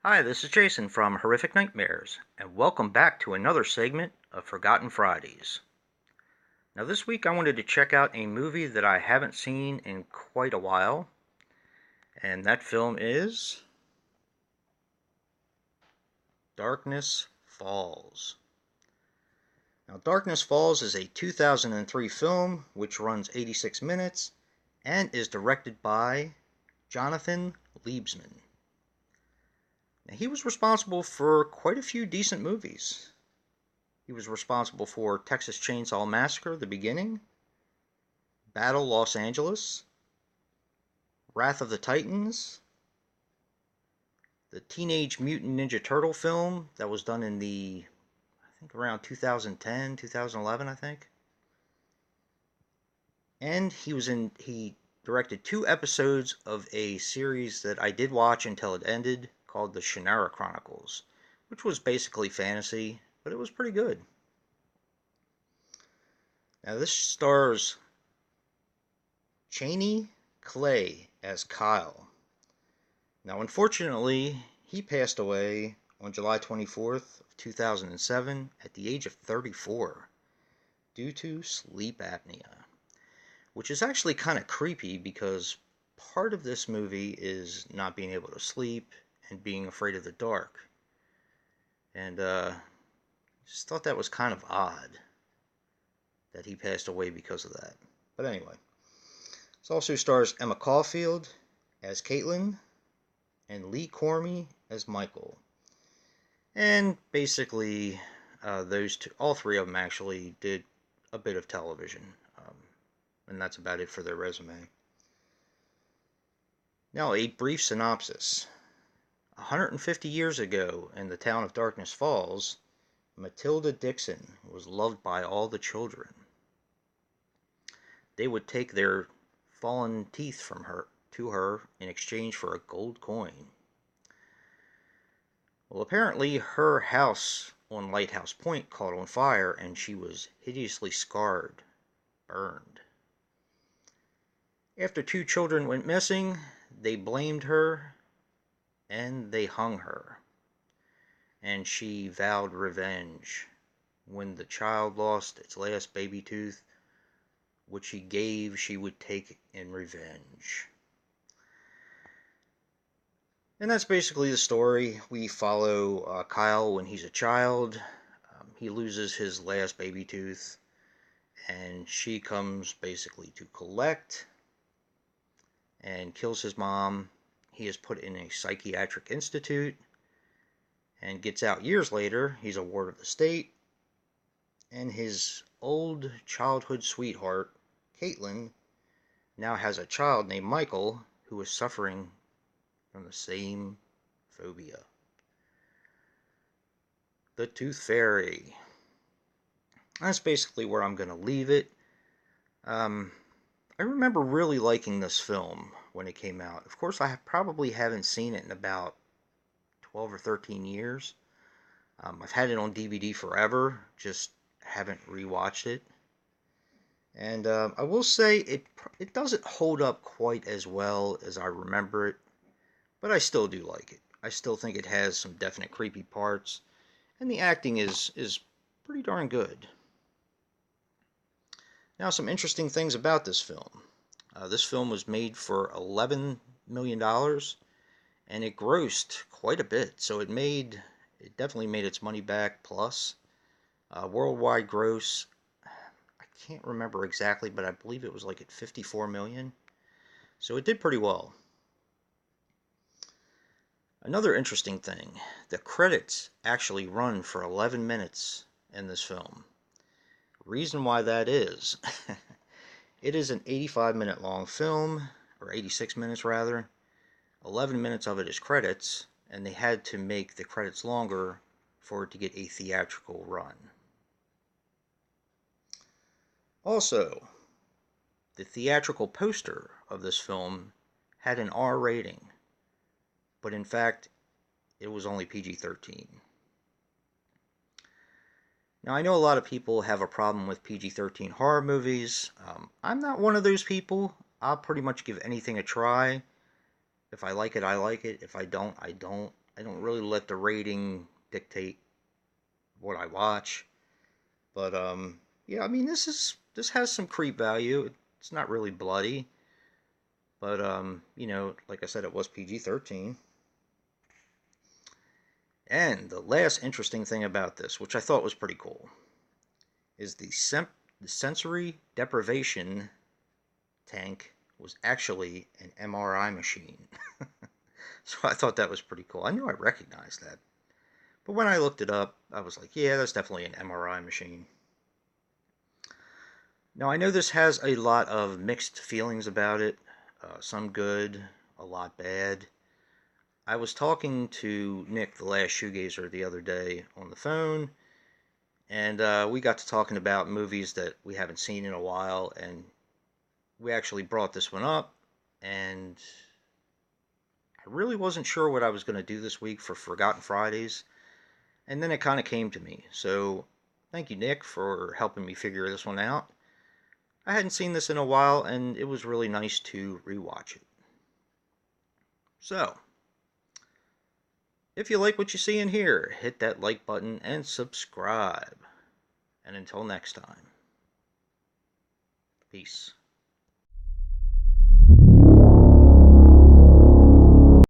Hi, this is Jason from Horrific Nightmares, and welcome back to another segment of Forgotten Fridays. Now, this week I wanted to check out a movie that I haven't seen in quite a while, and that film is Darkness Falls. Now, Darkness Falls is a 2003 film which runs 86 minutes and is directed by Jonathan Liebesman. Now, he was responsible for quite a few decent movies. He was responsible for Texas Chainsaw Massacre: The Beginning, Battle Los Angeles, Wrath of the Titans, the Teenage Mutant Ninja Turtle film that was done in I think around 2010, 2011, I think. And he directed 2 episodes of a series that I did watch until it ended called the Shannara Chronicles, which was basically fantasy, but it was pretty good. Now this stars Chaney Clay as Kyle. Now, unfortunately, he passed away on July 24th of 2007 at the age of 34 due to sleep apnea, which is actually kind of creepy because part of this movie is not being able to sleep and being afraid of the dark. And just thought that was kind of odd that he passed away because of that. But anyway, this also stars Emma Caulfield as Caitlin and Lee Cormie as Michael. And basically, those two, all 3 of them actually did a bit of television. And that's about it for their resume. Now, a brief synopsis. 150 years ago, in the town of Darkness Falls, Matilda Dixon was loved by all the children. They would take their fallen teeth from her to her in exchange for a gold coin. Well, apparently her house on Lighthouse Point caught on fire and she was hideously scarred, burned. After 2 children went missing, they blamed her and they hung her. And she vowed revenge. When the child lost its last baby tooth, which she gave, she would take in revenge. And that's basically the story. We follow Kyle when he's a child. He loses his last baby tooth, and she comes basically to collect and kills his mom. He is put in a psychiatric institute and gets out years later. He's a ward of the state, and his old childhood sweetheart, Caitlin, now has a child named Michael who is suffering from the same phobia. The Tooth Fairy. That's basically where I'm going to leave it. I remember really liking this film when it came out. Of course, I probably haven't seen it in about 12 or 13 years. I've had it on DVD forever, just haven't rewatched it. And I will say it doesn't hold up quite as well as I remember it, but I still do like it. I still think it has some definite creepy parts, and the acting is pretty darn good. Now, some interesting things about this film. This film was made for $11 million, and it grossed quite a bit. So it definitely made its money back plus. Worldwide gross, I can't remember exactly, but I believe it was like at 54 million. So it did pretty well. Another interesting thing, the credits actually run for 11 minutes in this film. Reason why that is, it is an 85-minute long film, or 86 minutes rather. 11 minutes of it is credits, and they had to make the credits longer for it to get a theatrical run. Also, the theatrical poster of this film had an R rating, but in fact, it was only PG-13. Now, I know a lot of people have a problem with PG-13 horror movies. I'm not one of those people. I'll pretty much give anything a try. If I like it, I like it. If I don't, I don't. I don't really let the rating dictate what I watch. But yeah, I mean, this has some creep value. It's not really bloody, but you know, like I said, it was PG-13. And the last interesting thing about this, which I thought was pretty cool, is the sensory deprivation tank was actually an MRI machine. So I thought that was pretty cool. I knew I recognized that. But when I looked it up, I was like, yeah, that's definitely an MRI machine. Now, I know this has a lot of mixed feelings about it. Some good, a lot bad. I was talking to Nick, the last shoegazer, the other day on the phone, and we got to talking about movies that we haven't seen in a while, and we actually brought this one up, and I really wasn't sure what I was going to do this week for Forgotten Fridays, and then it kind of came to me. So, thank you, Nick, for helping me figure this one out. I hadn't seen this in a while, and it was really nice to rewatch it. So, if you like what you see in here, hit that like button and subscribe. And until next time, peace.